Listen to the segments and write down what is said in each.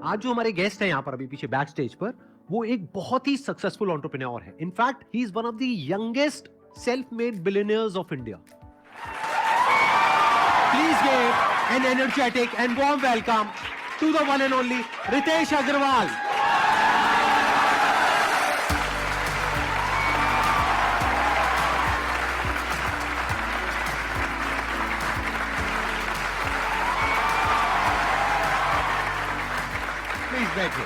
आज जो हमारे गेस्ट हैं यहाँ पर अभी पीछे बैक स्टेज पर, वो एक बहुत ही सक्सेसफुल एंटरप्रेन्योर है. In fact he is one of the youngest self made billionaires of India. Please give an energetic and warm welcome to the one and only Ritesh Agarwal. Please बैठिए.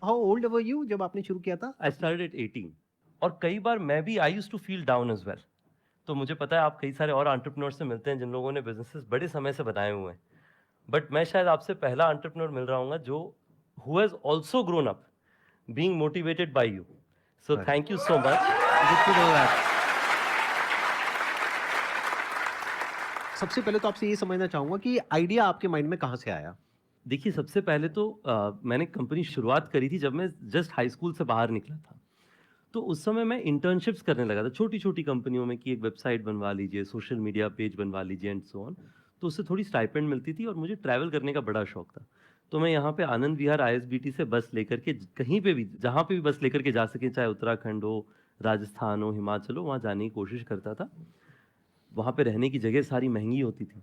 How old were you जब आपने शुरू किया था? I started at 18 और कई बार मैं भी I used to feel down as well. तो मुझे पता है आप कई सारे और एंटरप्रेन्योर से मिलते हैं जिन लोगों ने बिजनेसेस बड़े समय से बनाए हुए हैं, बट मैं शायद आपसे पहला एंटरप्रेन्योर मिल रहा हूँ जो who has also grown up being motivated by you. So thank you so much. Good to know that. सबसे पहले तो आपसे ये समझना चाहूंगा कि आइडिया आपके माइंड में कहाँ से आया? देखिए, सबसे पहले तो मैंने कंपनी शुरुआत करी थी जब मैं जस्ट हाई स्कूल से बाहर निकला था. तो उस समय मैं इंटर्नशिप्स करने लगा था छोटी छोटी कंपनियों में कि एक वेबसाइट बनवा लीजिए, सोशल मीडिया पेज बनवा लीजिए एंड सो ऑन. तो उससे थोड़ी स्टाइपेंड मिलती थी और मुझे ट्रैवल करने का बड़ा शौक था. तो मैं यहाँ पे आनंद विहार ISBT से बस लेकर के कहीं पे भी, जहाँ पे भी बस लेकर के जा सके, चाहे उत्तराखंड हो, राजस्थान हो, हिमाचल हो, वहाँ जाने की कोशिश करता था. वहाँ पे रहने की जगह सारी महंगी होती थी,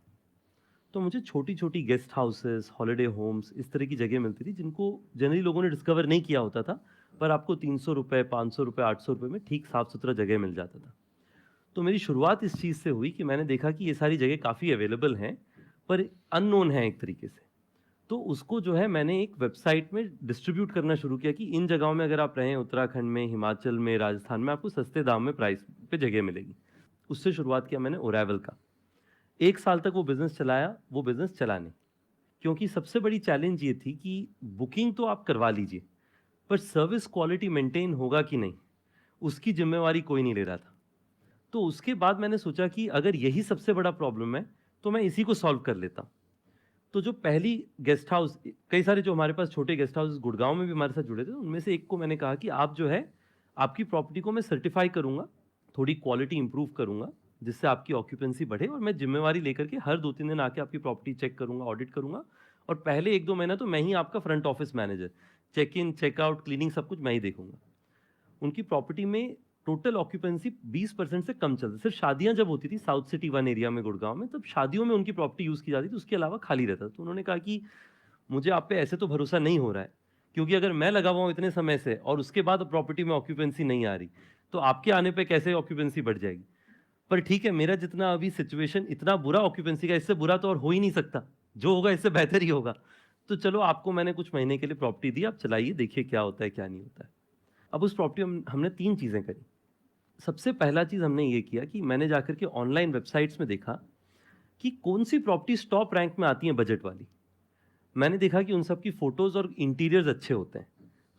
तो मुझे छोटी छोटी गेस्ट हाउसेस, हॉलिडे होम्स, इस तरह की जगह मिलती थी जिनको जनरली लोगों ने डिस्कवर नहीं किया होता था, पर आपको 300 रुपये, 500 रुपये, 800 रुपये में ठीक साफ सुथरा जगह मिल जाता था. तो मेरी शुरुआत इस चीज़ से हुई कि मैंने देखा कि ये सारी जगह काफ़ी अवेलेबल हैं पर अननोन है एक तरीके से. तो उसको जो है मैंने एक वेबसाइट में डिस्ट्रीब्यूट करना शुरू किया कि इन जगहों में अगर आप रहें, उत्तराखंड में, हिमाचल में, राजस्थान में, आपको सस्ते दाम में प्राइस पे जगह मिलेगी. उससे शुरुआत किया मैंने ओरेवल का. 1 साल तक वो बिज़नेस चलाया. वो बिज़नेस चला नहीं, क्योंकि सबसे बड़ी चैलेंज ये थी कि बुकिंग तो आप करवा लीजिए, पर सर्विस क्वालिटी मेंटेन होगा कि नहीं, उसकी जिम्मेवारी कोई नहीं ले रहा था. तो उसके बाद मैंने सोचा कि अगर यही सबसे बड़ा प्रॉब्लम है तो मैं इसी को सॉल्व कर लेता हूँ. तो जो पहली गेस्ट हाउस, कई सारे जो हमारे पास छोटे गेस्ट हाउस गुड़गांव में भी हमारे साथ जुड़े थे, उनमें से एक को मैंने कहा कि आप जो है, आपकी प्रॉपर्टी को मैं सर्टिफाई करूँगा, थोड़ी क्वालिटी इंप्रूव करूँगा जिससे आपकी ऑक्यूपेंसी बढ़े, और मैं जिम्मेवारी लेकर के हर 2-3 दिन आके आपकी प्रॉपर्टी चेक करूँगा, ऑडिट करूँगा, और पहले 1-2 महीना तो मैं ही आपका front office manager, check in, checkout, cleaning सब कुछ मैं ही देखूंगा. उनकी प्रॉपर्टी में टोटल ऑक्यूपेंसी 20% से कम चलती. सिर्फ शादियां जब होती थी साउथ सिटी 1 एरिया में गुड़गांव में, तब शादियों में उनकी प्रॉपर्टी यूज़ की जाती थी, उसके अलावा खाली रहता. तो उन्होंने कहा कि मुझे आप पे ऐसे तो भरोसा नहीं हो रहा है, क्योंकि अगर मैं लगा हुआ हूँ इतने समय से और उसके बाद प्रॉपर्टी में ऑक्यूपेंसी नहीं आ रही, तो आपके आने पर कैसे ऑक्यूपेंसी बढ़ जाएगी. पर ठीक है, मेरा जितना अभी सिचुएशन इतना बुरा ऑक्यूपेंसी का, इससे बुरा तो और हो ही नहीं सकता, जो होगा इससे बेहतर ही होगा. तो चलो, आपको मैंने कुछ महीने के लिए प्रॉपर्टी दी, आप चलाइए, देखिए क्या होता है क्या नहीं होता है. अब उस प्रॉपर्टी में हमने 3 चीज़ें करी. सबसे पहला चीज़ हमने ये किया कि मैंने जाकर के ऑनलाइन वेबसाइट्स में देखा कि कौन सी प्रॉपर्टी टॉप रैंक में आती है बजट वाली. मैंने देखा कि उन सब की फोटोज़ और इंटीरियर्स अच्छे होते हैं.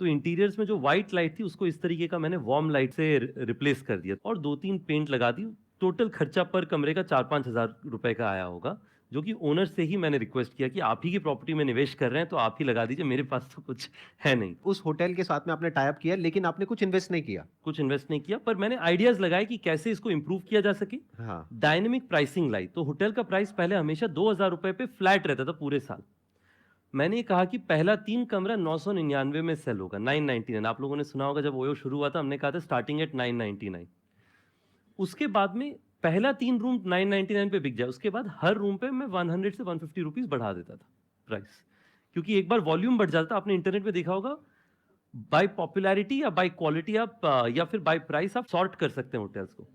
तो इंटीरियर्स में जो वाइट लाइट थी उसको इस तरीके का मैंने वार्म लाइट से रिप्लेस कर दिया और 2-3 पेंट लगा दी. टोटल खर्चा पर कमरे का 4-5 हज़ार रुपए का आया होगा, जो कि ओनर से ही मैंने रिक्वेस्ट किया कि आप ही की प्रॉपर्टी में निवेश कर रहे हैं तो आप ही लगा दीजिए, मेरे पास तो कुछ है नहीं. उस होटल के साथ में आपने टाई अप किया, लेकिन आपने कुछ इन्वेस्ट नहीं किया. कुछ इन्वेस्ट नहीं किया, पर मैंने आइडियाज लगाए कि कैसे इसको इंप्रूव किया जा सके. हाँ. डायनेमिक प्राइसिंग लाई. तो होटल का प्राइस पहले हमेशा 2,000 रुपए पे फ्लैट रहता था पूरे साल. मैंने कहा कि पहला 3 कमरा 999 में सेल होगा, 999. आप लोगों ने सुना होगा जब ओयो शुरू हुआ था, हमने कहा था स्टार्टिंग एट 999. उसके बाद में पहला 3 रूम 999 पे बिक जाए, उसके बाद हर रूम पे मैं 100 से 150 रुपीज बढ़ा देता था प्राइस, क्योंकि एक बार वॉल्यूम बढ़ जाता. आपने इंटरनेट पे देखा होगा, बाय पॉपुलैरिटी या बाय क्वालिटी आप या फिर बाय प्राइस आप सॉर्ट कर सकते हैं होटल्स को.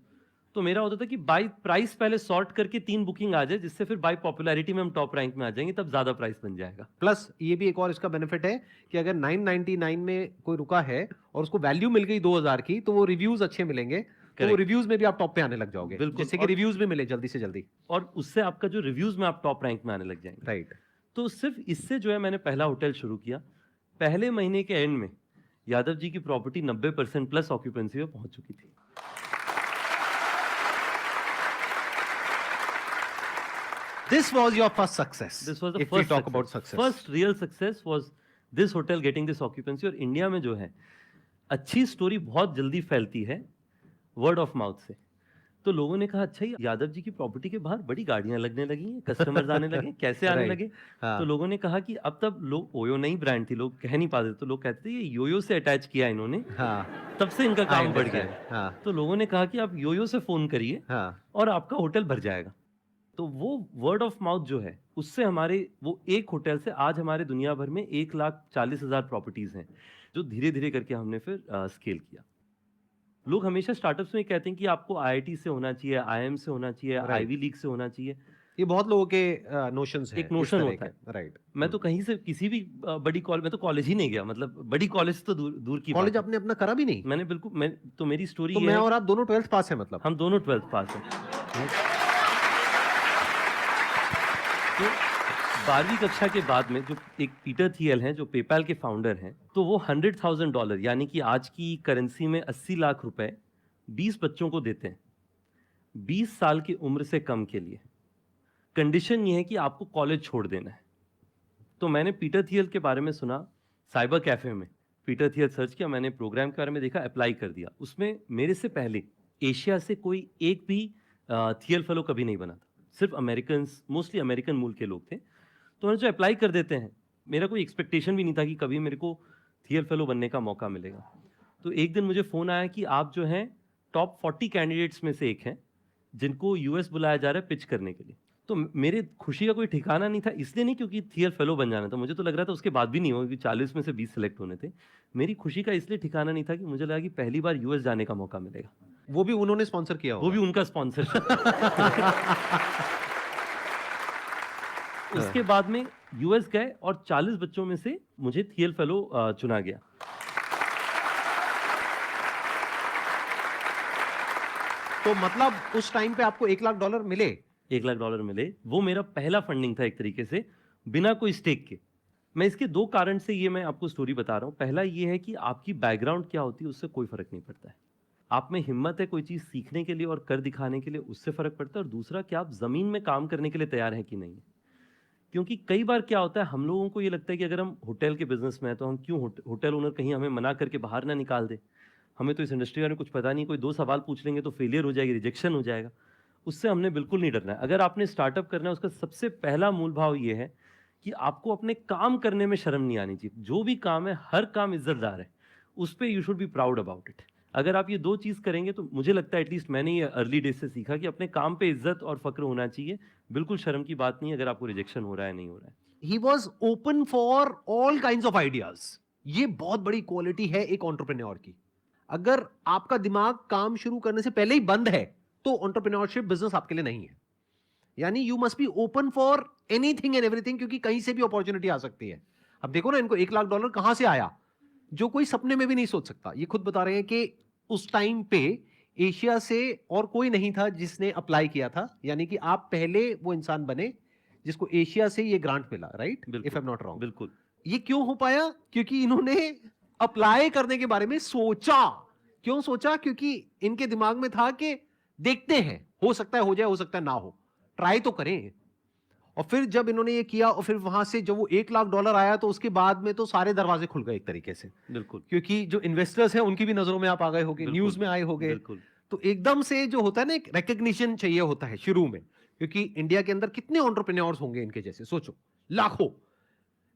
तो मेरा होता था कि बाय प्राइस पहले सॉर्ट करके 3 बुकिंग आ जाए, जिससे फिर बाय पॉपुलैरिटी में हम टॉप रैंक में आ जाएंगे, तब ज्यादा प्राइस बन जाएगा. प्लस ये भी एक और इसका बेनिफिट है कि अगर 999 में कोई रुका है और उसको वैल्यू मिल गई 2000 की, तो वो रिव्यूज अच्छे मिलेंगे, तो वो रिव्यूज में भी आप टॉप पे आने लग जाओगे, जिससे कि रिव्यूज भी मिले जल्दी से जल्दी, और उससे आपका जो रिव्यूज में आप टॉप रैंक में आने लग जाएंगे. राइट. तो सिर्फ इससे जो है मैंने पहला होटल शुरू किया. पहले महीने के एंड में यादव जी की प्रॉपर्टी 90% प्लस ऑक्यूपेंसी में पहुंच चुकी थी. This was your first success. This was the if we first talk success. about success. First real success was this hotel getting this occupancy. और इंडिया में जो है अच्छी स्टोरी बहुत जल्दी फैलती है वर्ड ऑफ माउथ से. तो लोगों ने कहा अच्छा ये यादव जी की प्रॉपर्टी के बाहर बड़ी गाड़ियां लगने लगी हैं, कस्टमर्स आने लगे, कैसे आने Right. लगे? हाँ, तो लोगों ने कहा कि अब तब लोग ओयो नई ब्रांड थी, लोग कह नहीं पाते, तो लोग कहते थे ये योयो से अटैच किया इन्होंने, हाँ, तब से इनका I काम बढ़ गया understand. है। हाँ, तो लोगों ने कहा कि आप योयो से फोन करिए हाँ, और आपका होटल भर जाएगा। तो वो वर्ड ऑफ माउथ जो है, उससे हमारे वो एक होटल से आज हमारे दुनिया भर में 1,40,000 प्रॉपर्टीज हैं, जो धीरे धीरे करके हमने फिर स्केल किया। लोग हमेशा स्टार्टअप्स में कहते हैं कि आपको आईआईटी से होना चाहिए, आईएम से होना चाहिए, Right. आईवी लीग से होना चाहिए। ये बहुत लोगों के नोशंस हैं एक इस नोशन तरह होता के, है। राइट। मैं तो कहीं से किसी भी बड़ी कॉलेज, मैं तो कॉलेज ही नहीं गया, मतलब बड़ी कॉलेज तो दूर दूर की कॉलेज बात है। आपने अपना करा भी नहीं? मैंने बिल्कुल, मैं तो मेरी स्टोरी तो ये मैं है और कि आप दोनों 12th पास हैं मतलब? हम दोनों 12th पास हैं। तो 12वीं कक्षा के बाद में जो एक पीटर थियल हैं, जो पेपैल के फाउंडर हैं, तो वो $100,000 यानी कि आज की करेंसी में 80 लाख रुपए 20 बच्चों को देते हैं, 20 साल की उम्र से कम के लिए। कंडीशन ये है कि आपको कॉलेज छोड़ देना है। तो मैंने पीटर थियल के बारे में सुना साइबर कैफे में, पीटर थियल सर्च किया, मैंने प्रोग्राम के बारे में देखा, अप्लाई कर दिया। उसमें मेरे से पहले एशिया से कोई एक भी थियल फेलो कभी नहीं बना था, सिर्फ अमेरिकन, मोस्टली अमेरिकन मूल के लोग थे। तो मैंने जो अप्लाई कर देते हैं, मेरा कोई एक्सपेक्टेशन भी नहीं था कि कभी मेरे को थियल फेलो बनने का मौका मिलेगा। तो एक दिन मुझे फ़ोन आया कि आप जो हैं टॉप 40 कैंडिडेट्स में से एक हैं, जिनको यूएस बुलाया जा रहा है पिच करने के लिए। तो मेरे खुशी का कोई ठिकाना नहीं था, इसलिए नहीं क्योंकि थियल फेलो बन जाना था, मुझे तो लग रहा था उसके बाद भी नहीं होगा, क्योंकि 40 में से 20 सिलेक्ट होने थे। मेरी खुशी का इसलिए ठिकाना नहीं था कि मुझे लगा कि पहली बार यूएस जाने का मौका मिलेगा, वो भी उन्होंने स्पॉन्सर किया वो भी होगा? उनका स्पॉन्सरशिप। उसके बाद में यूएस गए और 40 बच्चों में से मुझे थियल फेलो चुना गया। तो मतलब उस टाइम पे आपको $1 लाख मिले? $1 लाख मिले। वो मेरा पहला फंडिंग था एक तरीके से, बिना कोई स्टेक के। मैं इसके दो कारण से ये मैं आपको स्टोरी बता रहा हूँ। पहला ये है कि आपकी बैकग्राउंड क्या होती है उससे कोई फर्क नहीं पड़ता है। आप में हिम्मत है कोई चीज़ सीखने के लिए और कर दिखाने के लिए, उससे फर्क पड़ता है। और दूसरा कि आप ज़मीन में काम करने के लिए तैयार हैं कि नहीं है। क्योंकि कई बार क्या होता है, हम लोगों को ये लगता है कि अगर हम होटल के बिजनेस में हैं तो हम क्यों होटल ओनर कहीं हमें मना करके बाहर ना निकाल दे, हमें तो इस इंडस्ट्री के बारे में कुछ पता नहीं, कोई 2 सवाल पूछ लेंगे तो फेलियर हो जाएगी, रिजेक्शन हो जाएगा। उससे हमने बिल्कुल नहीं डरना है। अगर आपने स्टार्टअप करना है, उसका सबसे पहला मूल भाव ये है कि आपको अपने काम करने में शर्म नहीं आनी चाहिए। जो भी काम है, हर काम इज्जतदार है, उस पर you should be proud about it. अगर आप ये दो चीज़ करेंगे तो मुझे लगता है, एटलीस्ट मैंने ये अर्ली डेज से सीखा कि अपने काम पे इज्जत और फक्र होना चाहिए। बिल्कुल शर्म की बात नहीं है अगर आपको रिजेक्शन हो रहा है, नहीं हो रहा है। He was open for all kind of ideas. ये बहुत बड़ी क्वालिटी है एक एंटरप्रेन्योर की। अगर आपका दिमाग काम शुरू करने से पहले ही बंद है तो एंटरप्रेन्योरशिप बिजनेस आपके लिए नहीं है। यानी you must be open for anything and everything, क्योंकि कहीं से भी अपॉर्चुनिटी आ सकती है। अब देखो ना, इनको $1 लाख कहां से आया, जो कोई सपने में भी नहीं सोच सकता। ये खुद बता रहे हैं कि उस टाइम पे एशिया से और कोई नहीं था जिसने अप्लाई किया था। यानी कि आप पहले वो इंसान बने जिसको एशिया से ये ग्रांट मिला, right? If I am not wrong. बिल्कुल। ये क्यों हो पाया? क्योंकि इन्होंने अप्लाई करने के बारे में सोचा। क्यों सोचा? क्योंकि इनके दिमाग में था कि देखते हैं, हो सकता है हो जाए, हो सकता है ना हो, ट्राई तो करें। और फिर जब इन्होंने ये किया और फिर वहां से जब वो $1 लाख आया तो उसके बाद में तो सारे दरवाजे खुल गए एक तरीके से। बिल्कुल। क्योंकि जो इन्वेस्टर्स हैं उनकी भी नजरों में आप आ गए होगे, न्यूज में आए होगे। बिल्कुल। तो एकदम से जो होता है ना, एक रिकग्निशन चाहिए होता है शुरू में। क्योंकि इंडिया के अंदर कितने एंटरप्रेन्योर्स होंगे इनके जैसे, सोचो, लाखों।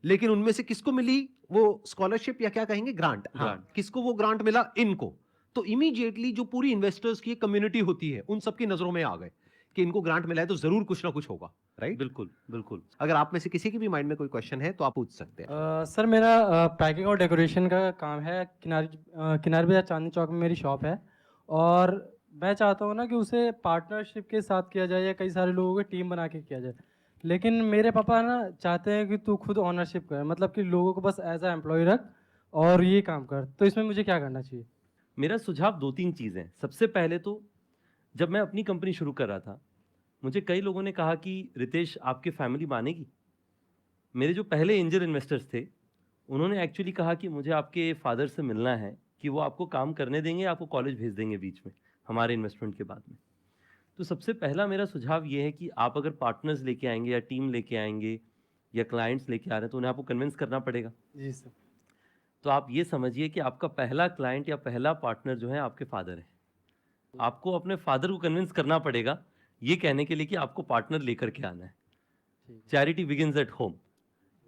लेकिन उनमें से किसको मिली वो स्कॉलरशिप, या क्या कहेंगे, ग्रांट? हाँ, किसको वो ग्रांट मिला? इनको। तो इमीडिएटली जो पूरी इन्वेस्टर्स की कम्युनिटी होती है उन सबकी नजरों में आ गए कि इनको ग्रांट मिला है तो जरूर कुछ ना कुछ होगा, राइट? बिल्कुल बिल्कुल। अगर आप में से किसी के भी माइंड में कोई क्वेश्चन है तो आप पूछ सकते हैं। सर मेरा पैकिंग और डेकोरेशन का काम है। किनारे बाजार चांदनी चौक में मेरी शॉप है। और मैं चाहता हूँ ना कि उसे पार्टनरशिप के साथ किया जाए या कई सारे लोगों की टीम बना के किया जाए। लेकिन मेरे पापा ना चाहते हैं कि तू खुद ओनरशिप कर, मतलब कि लोगों को बस एज अ एम्प्लॉय रख और ये काम कर। तो इसमें मुझे क्या करना चाहिए? मेरा सुझाव 2-3 चीज़ें हैं। सबसे पहले तो जब मैं अपनी कंपनी शुरू कर रहा था, मुझे कई लोगों ने कहा कि रितेश आपकी फैमिली मानेगी? मेरे जो पहले एंजल इन्वेस्टर्स थे, उन्होंने एक्चुअली कहा कि मुझे आपके फादर से मिलना है कि वो आपको काम करने देंगे, आपको कॉलेज भेज देंगे बीच में, हमारे इन्वेस्टमेंट के बाद में। तो सबसे पहला मेरा सुझाव ये है कि आप अगर पार्टनर्स लेके आएंगे या टीम लेके आएंगे या क्लाइंट्स लेके आ रहे हैं तो उन्हें आपको कन्विंस करना पड़ेगा। जी सर। तो आप ये समझिए कि आपका पहला क्लाइंट या पहला पार्टनर जो है आपके फादर है। आपको अपने फादर को कन्विंस करना पड़ेगा ये कहने के लिए कि आपको पार्टनर लेकर के आना है। ठीक है। चैरिटी बिगिंस एट होम,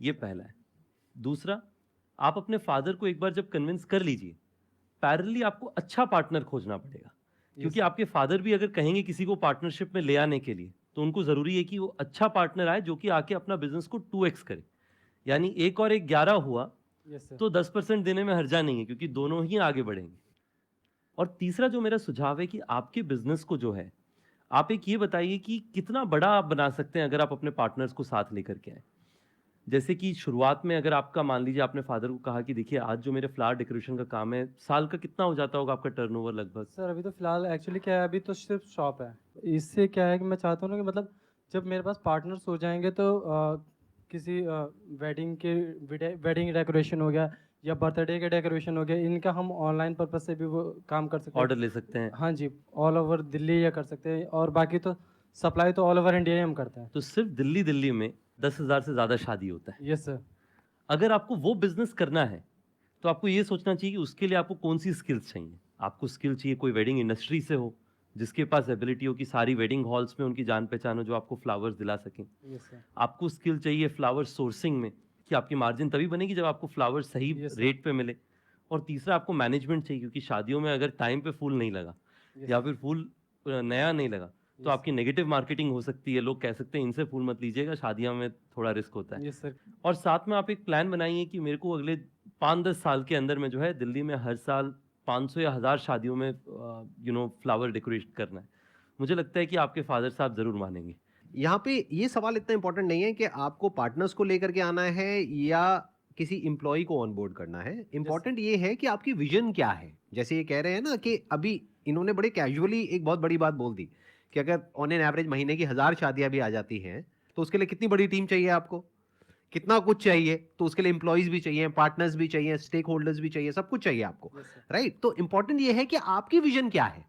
ये पहला है। दूसरा, आप अपने फादर को एक बार जब कन्विंस कर लीजिए, पैरेलली आपको अच्छा पार्टनर खोजना पड़ेगा, क्योंकि sir. आपके फादर भी अगर कहेंगे किसी को पार्टनरशिप में ले आने के लिए, तो उनको जरूरी है कि वो अच्छा पार्टनर आए जो कि आके अपना बिजनेस को 2x करे। यानी 1 और 1 11 हुआ Yes, sir. तो 10% देने में हर्जा नहीं है, क्योंकि दोनों ही आगे बढ़ेंगे। और तीसरा जो मेरा सुझाव है कि आपके बिजनेस को जो है, आप एक ये बताइए कि कितना बड़ा आप बना सकते हैं अगर आप अपने पार्टनर्स को साथ लेकर के आए। जैसे कि शुरुआत में अगर आपका, मान लीजिए आपने फादर को कहा कि देखिए आज जो मेरे फ्लावर डेकोरेशन का काम है, साल का कितना हो जाता होगा आपका टर्नओवर लगभग? सर अभी तो फिलहाल एक्चुअली क्या है, अभी तो सिर्फ शॉप है। इससे क्या है कि मैं चाहता हूँ ना कि मतलब जब मेरे पास पार्टनर्स हो जाएंगे तो किसी वेडिंग डेकोरेशन हो गया या बर्थडे के डेकोरेशन हो गया, इनका हम ऑनलाइन पर्पज से भी वो काम कर सकते हैं। ऑर्डर ले सकते हैं। हाँ जी, ऑल ओवर दिल्ली या कर सकते हैं, और बाकी तो सप्लाई तो ऑल ओवर इंडिया ही हम करते हैं। तो सिर्फ दिल्ली में 10,000 से ज़्यादा शादी होता है। Yes sir. अगर आपको वो बिजनेस करना है तो आपको ये सोचना चाहिए कि उसके लिए आपको कौन सी स्किल्स चाहिए। आपको स्किल चाहिए कोई वेडिंग इंडस्ट्री से हो, जिसके पास एबिलिटी हो कि सारी वेडिंग हॉल्स में उनकी जान पहचान हो, जो आपको फ्लावर्स दिला सकें। Yes sir. आपको स्किल चाहिए फ्लावर सोर्सिंग में, कि आपकी मार्जिन तभी बनेगी जब आपको फ्लावर सही Yes, sir. रेट पे मिले। और तीसरा, आपको मैनेजमेंट चाहिए, क्योंकि शादियों में अगर टाइम पे फूल नहीं लगा या फिर फूल नया नहीं लगा तो Yes, आपकी नेगेटिव मार्केटिंग हो सकती है। लोग कह सकते हैं इनसे फूल मत लीजिएगा, शादियों में थोड़ा रिस्क होता है। Yes sir. और साथ में आप एक प्लान बनाइए कि मेरे को अगले 5-10 साल के अंदर में जो है दिल्ली में हर साल 500 या 1000 शादियों में फ्लावर डेकोरेट करना है। मुझे लगता है कि आपके फादर साहब जरूर मानेंगे। यहाँ पे ये सवाल इतना इंपॉर्टेंट नहीं है कि आपको पार्टनर्स को लेकर के आना है या किसी एम्प्लॉय को ऑनबोर्ड करना है। इंपॉर्टेंट ये है कि आपकी विजन क्या है। जैसे ये कह रहे हैं ना कि अभी इन्होंने बड़े कैजुअली एक बहुत बड़ी बात बोल दी कि अगर ऑन एन एवरेज महीने की 1000 शादियां भी आ जाती हैं तो उसके लिए कितनी बड़ी टीम चाहिए आपको, कितना कुछ चाहिए। तो उसके लिए एम्प्लॉयज भी चाहिए, पार्टनर्स भी चाहिए, स्टेक होल्डर्स भी चाहिए, सब कुछ चाहिए आपको, Yes, sir. राइट। तो इंपॉर्टेंट ये है कि आपकी विजन क्या है।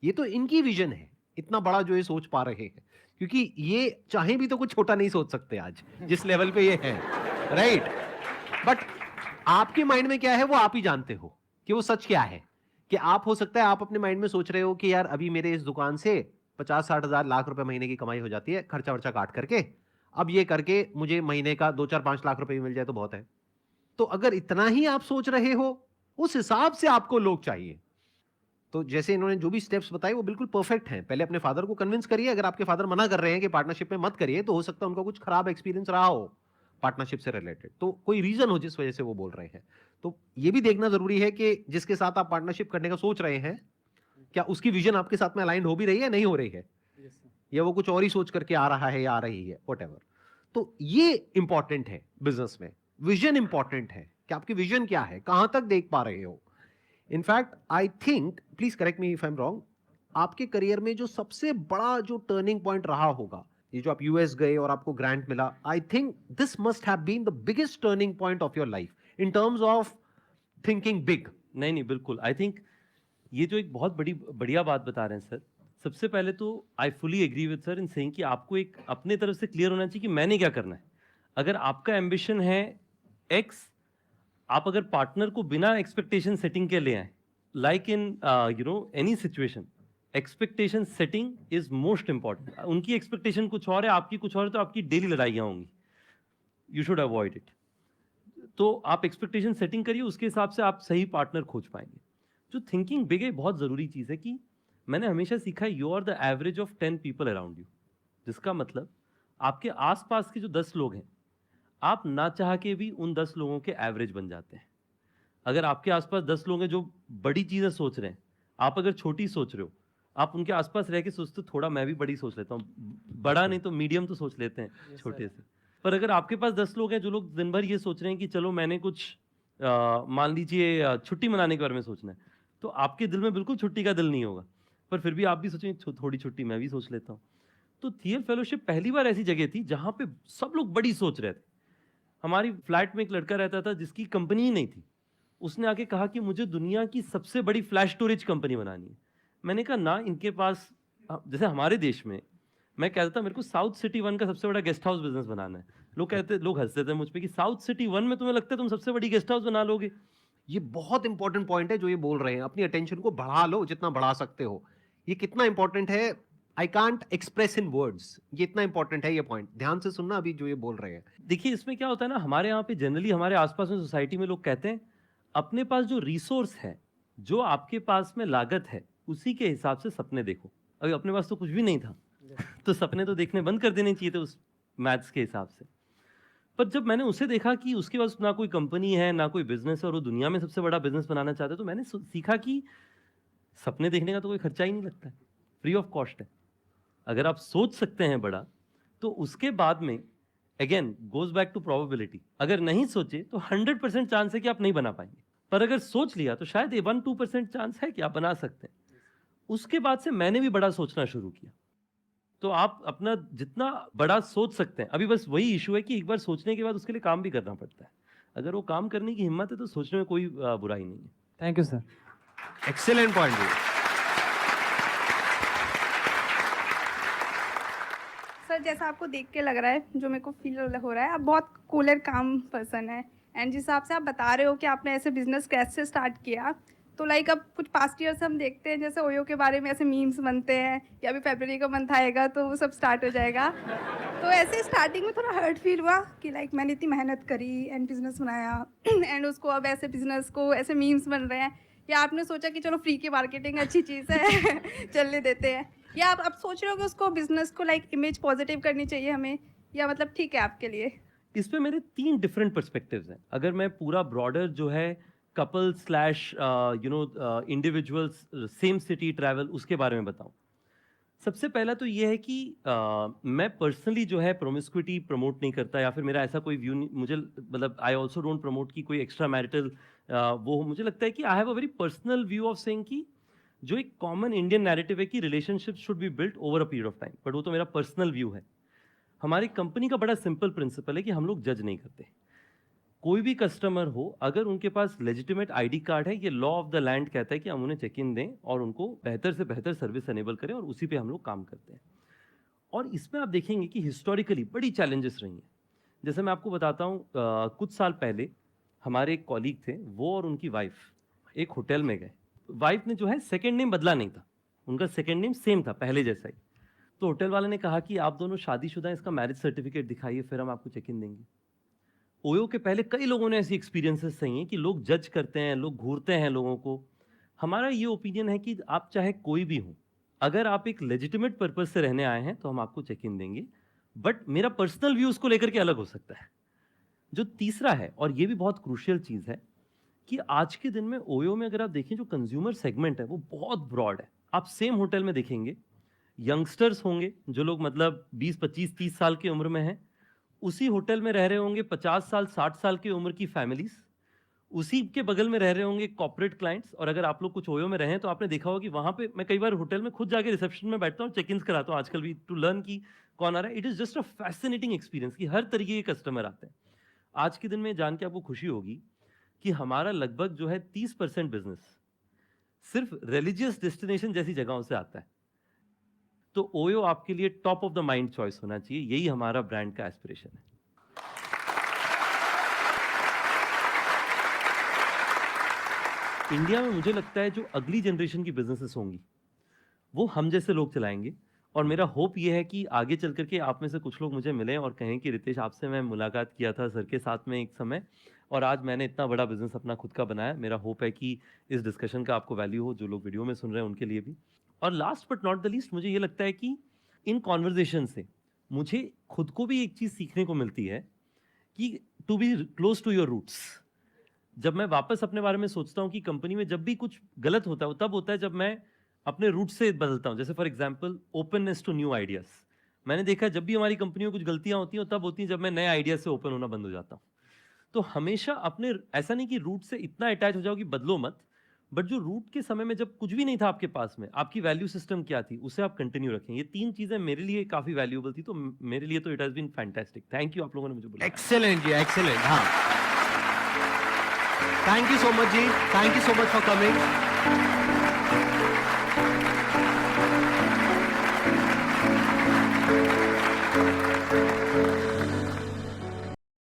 ये तो इनकी विजन है, इतना बड़ा जो ये सोच पा रहे हैं, क्योंकि ये चाहे भी तो कुछ छोटा नहीं सोच सकते आज जिस लेवल पे ये है, राइट। बट आपके माइंड में क्या है वो आप ही जानते हो कि वो सच क्या है। कि आप, हो सकता है आप अपने माइंड में सोच रहे हो कि यार अभी मेरे इस दुकान से 50-60 हजार लाख रुपए महीने की कमाई हो जाती है खर्चा वर्चा काट करके, अब ये करके मुझे महीने का 2-4-5 लाख रुपए भी मिल जाए तो बहुत है। तो अगर इतना ही आप सोच रहे हो, उस हिसाब से आपको लोग चाहिए। तो जैसे इन्होंने जो भी स्टेप्स बताए वो बिल्कुल परफेक्ट हैं। पहले अपने फादर को कन्विंस करिए। अगर आपके फादर मना कर रहे हैं कि पार्टनरशिप में मत करिए, तो हो सकता है उनका कुछ खराब एक्सपीरियंस रहा हो पार्टनरशिप से रिलेटेड, तो कोई रीजन हो जिस वजह से वो बोल रहे हैं। तो ये भी देखना जरूरी है कि जिसके साथ आप पार्टनरशिप करने का सोच रहे हैं, क्या उसकी विजन आपके साथ में अलाइंड हो भी रही है, नहीं हो रही है, Yes, sir. या वो कुछ और ही सोच करके आ रहा है या आ रही है, व्हाटएवर। तो ये इंपॉर्टेंट है बिजनेस में। विजन इंपॉर्टेंट है कि आपकी विजन क्या है, कहां तक देख पा रहे हो। In fact I think, please correct me if I am wrong, आपके करियर में जो सबसे बड़ा जो टर्निंग पॉइंट रहा होगा, ये जो आप यूएस गए और आपको ग्रांट मिला, I think this must have been the biggest turning point of your life in terms of thinking big. नहीं बिल्कुल, आई थिंक ये जो एक बहुत बढ़िया बात बता रहे हैं सर। सबसे पहले तो I fully agree with sir in saying कि आपको एक अपने तरफ से क्लियर होना चाहिए कि मैंने क्या करना है। अगर आपका एम्बिशन है एक्स, आप अगर पार्टनर को बिना एक्सपेक्टेशन सेटिंग के ले आए, like in any situation, expectation setting is most important. उनकी एक्सपेक्टेशन कुछ और है, आपकी कुछ और है, तो आपकी डेली लड़ाइयाँ होंगी। You should avoid it. तो आप एक्सपेक्टेशन सेटिंग करिए, उसके हिसाब से आप सही पार्टनर खोज पाएंगे। जो थिंकिंग बिग है बहुत ज़रूरी चीज़ है कि मैंने हमेशा सीखा है, you are the average of 10 people around you. जिसका मतलब आपके आसपास के जो 10 लोग हैं, आप ना चाह के भी उन 10 लोगों के एवरेज बन जाते हैं। अगर आपके आसपास 10 लोग हैं जो बड़ी चीज़ें सोच रहे हैं, आप अगर छोटी सोच रहे हो, आप उनके आसपास रह के सोचते हो थोड़ा मैं भी बड़ी सोच लेता हूँ, बड़ा नहीं तो मीडियम तो सोच लेते हैं, Yes, छोटे sir. से। पर अगर आपके पास 10 लोग हैं जो लोग दिन भर ये सोच रहे हैं कि चलो मैंने कुछ मान लीजिए छुट्टी मनाने के बारे में सोचना है, तो आपके दिल में बिल्कुल छुट्टी का दिल नहीं होगा, पर फिर भी आप भी सोचेंगे थोड़ी छुट्टी मैं भी सोच लेता हूँ। तो थियल फेलोशिप पहली बार ऐसी जगह थी जहाँ पे सब लोग बड़ी सोच रहे थे। हमारी फ्लैट में एक लड़का रहता था जिसकी कंपनी ही नहीं थी। उसने आके कहा कि मुझे दुनिया की सबसे बड़ी फ्लैश स्टोरेज कंपनी बनानी है। मैंने कहा ना, इनके पास, जैसे हमारे देश में मैं कहता था मेरे को साउथ सिटी 1 का सबसे बड़ा गेस्ट हाउस बिजनेस बनाना है। लोग हंसते थे मुझ पे कि साउथ सिटी 1 में तुम्हें लगता है तुम सबसे बड़ी गेस्ट हाउस बना लोगे। ये बहुत इंपॉर्टेंट पॉइंट है जो ये बोल रहे हैं। अपनी अटेंशन को बढ़ा लो जितना बढ़ा सकते हो। ये कितना इंपॉर्टेंट है, I can't express in words. ये इतना इंपॉर्टेंट है ये पॉइंट, ध्यान से सुनना अभी जो ये बोल रहे हैं। देखिए इसमें क्या होता है ना, हमारे यहाँ पे जनरली हमारे आसपास में सोसाइटी में लोग कहते हैं अपने पास जो रिसोर्स है, जो आपके पास में लागत है, उसी के हिसाब से सपने देखो। अभी अपने पास तो कुछ भी नहीं था तो सपने तो देखने बंद कर देने चाहिए थे उस मैथ्स के हिसाब से। पर जब मैंने उसे देखा कि उसके पास ना कोई कंपनी है ना कोई बिजनेस है और वो दुनिया में सबसे बड़ा बिजनेस बनाना चाहता है, तो मैंने सीखा कि सपने देखने का तो कोई खर्चा ही नहीं लगता है, फ्री ऑफ कॉस्ट है। अगर आप सोच सकते हैं बड़ा, तो उसके बाद में again goes back to probability, अगर नहीं सोचे तो 100% चांस है कि आप नहीं बना पाएंगे, पर अगर सोच लिया तो शायद 1-2% चांस है कि आप बना सकते हैं। उसके बाद से मैंने भी बड़ा सोचना शुरू किया। तो आप अपना जितना बड़ा सोच सकते हैं, अभी बस वही इशू है कि एक बार सोचने के बाद उसके लिए काम भी करना पड़ता है। अगर वो काम करने की हिम्मत है तो सोचने में कोई बुराई नहीं है। Thank you sir. Excellent point. Sir जैसा आपको देख के लग रहा है, जो मेरे को फील हो रहा है, आप बहुत कूलर काम पर्सन है। एंड जिस हिसाब से आप बता रहे हो कि आपने ऐसे बिजनेस कैसे स्टार्ट किया, तो लाइक अब कुछ पास्ट ईयर से हम देखते हैं जैसे ओयो के बारे में ऐसे मीम्स बनते हैं, या अभी फरवरी का मंथ आएगा तो वो सब स्टार्ट हो जाएगा। तो ऐसे स्टार्टिंग में थोड़ा हर्ट फील हुआ कि लाइक मैंने इतनी मेहनत करी एंड बिजनेस बनाया एंड उसको अब ऐसे बिजनेस को ऐसे मीम्स बन रहे हैं, या आपने सोचा कि चलो फ्री की मार्केटिंग अच्छी चीज़ है चलने देते हैं, या आप अब सोच रहे हो कि उसको बिजनेस को लाइक इमेज पॉजिटिव करनी चाहिए हमें, या मतलब ठीक है आपके लिए? इस पे मेरे 3 डिफरेंट पर्सपेक्टिव्स हैं। अगर मैं पूरा ब्रॉडर जो है couple slash individuals same city travel उसके बारे में बताऊं, सबसे पहला तो ये है कि मैं पर्सनली जो है प्रोमिस्क्यूटी प्रमोट नहीं करता, या फिर मेरा ऐसा कोई व्यू नहीं, मुझे मतलब आई ऑल्सो डोंट प्रमोट की कोई एक्स्ट्रा मैरिटल वो। मुझे लगता है कि I have a very personal view of saying कि जो एक कॉमन इंडियन नैरेटिव है कि relationship should be built over a period of time, but वो तो मेरा पर्सनल व्यू है। हमारी कंपनी का बड़ा सिंपल प्रिंसिपल है कि हम लोग जज नहीं करते। कोई भी कस्टमर हो, अगर उनके पास लेजिटिमेट आईडी कार्ड है, ये लॉ ऑफ द लैंड कहता है कि हम उन्हें चेक इन दें और उनको बेहतर से बेहतर सर्विस एनेबल करें, और उसी पे हम लोग काम करते हैं। और इसमें आप देखेंगे कि हिस्टोरिकली बड़ी चैलेंजेस रही हैं। जैसे मैं आपको बताता हूँ, कुछ साल पहले हमारे एक कॉलीग थे, वो और उनकी वाइफ एक होटल में गए। वाइफ ने जो है सेकेंड नेम बदला नहीं था, उनका सेकेंड नेम सेम था पहले जैसा ही। तो होटल वाले ने कहा कि आप दोनों शादीशुदा हैं, इसका मैरिज सर्टिफिकेट दिखाइए, फिर हम आपको चेक इन देंगे। ओयो के पहले कई लोगों ने ऐसी एक्सपीरियंसेस सही हैं कि लोग जज करते हैं, लोग घूरते हैं लोगों को। हमारा ये ओपिनियन है कि आप चाहे कोई भी हो, अगर आप एक लेजिटिमेट पर्पज से रहने आए हैं तो हम आपको चेक इन देंगे, बट मेरा पर्सनल व्यू उसको लेकर के अलग हो सकता है। जो तीसरा है, और ये भी बहुत क्रूशियल चीज़ है, कि आज के दिन में ओयो में अगर आप देखें जो कंज्यूमर सेगमेंट है वो बहुत ब्रॉड है। आप सेम होटल में देखेंगे यंगस्टर्स होंगे, जो लोग मतलब 20, 25, 30 साल की उम्र में हैं, उसी होटल में रह रहे होंगे 50 साल 60 साल की उम्र की फैमिलीज, उसी के बगल में रह रहे होंगे कॉर्पोरेट क्लाइंट्स। और अगर आप लोग कुछ ओयो में रहे तो आपने देखा होगा कि वहां पे मैं कई बार होटल में खुद जाके रिसेप्शन में बैठता हूँ, चेक इन कराता हूँ आजकल भी, टू लर्न की कौन आ रहा है। It is just a fascinating experience कि हर तरीके के कस्टमर आते हैं। आज के दिन में जान के आपको खुशी होगी कि हमारा लगभग जो है 30% बिजनेस सिर्फ रिलीजियस डेस्टिनेशन जैसी जगहों से आता है। तो ओयो आपके लिए top of the mind choice होना चाहिए, यही हमारा ब्रांड का एस्पिरेशन है। इंडिया में मुझे लगता है जो अगली जनरेशन की बिजनेसेस होंगी वो हम जैसे लोग चलाएंगे, और मेरा होप ये है कि आगे चल करके आप में से कुछ लोग मुझे मिलें और कहें कि रितेश, आपसे मैं मुलाकात किया था सर के साथ में एक समय, और आज मैंने इतना बड़ा बिजनेस अपना खुद का बनाया। मेरा होप है कि इस डिस्कशन का आपको वैल्यू हो, जो लोग वीडियो में सुन रहे हैं उनके लिए भी। और last but not the least, मुझे ये लगता है कि इन कॉन्वर्जेशन से मुझे खुद को भी एक चीज़ सीखने को मिलती है कि to be close to your roots. जब मैं वापस अपने बारे में सोचता हूँ कि कंपनी में जब भी कुछ गलत होता है वो तब होता है जब मैं अपने रूट से बदलता हूँ। जैसे for example openness to new ideas. मैंने देखा है जब भी हमारी कंपनी में कुछ गलतियाँ होती हैं तब होती हैं जब मैं नए आइडिया से ओपन होना बंद हो जाता हूँ। तो हमेशा अपने, ऐसा नहीं कि रूट से इतना अटैच हो जाओ कि बदलो मत, बट जो रूट के समय में जब कुछ भी नहीं था आपके पास में, आपकी वैल्यू सिस्टम क्या थी, उसे आप कंटिन्यू रखें। ये 3 चीजें मेरे लिए काफी वैल्यूएबल थी, तो मेरे लिए तो it has been fantastic. Thank you आप लोगों ने मुझे बुलाया। एक्सेलेंट जी, एक्सेलेंट। हाँ, थैंक यू सो मच जी, thank you so much for coming.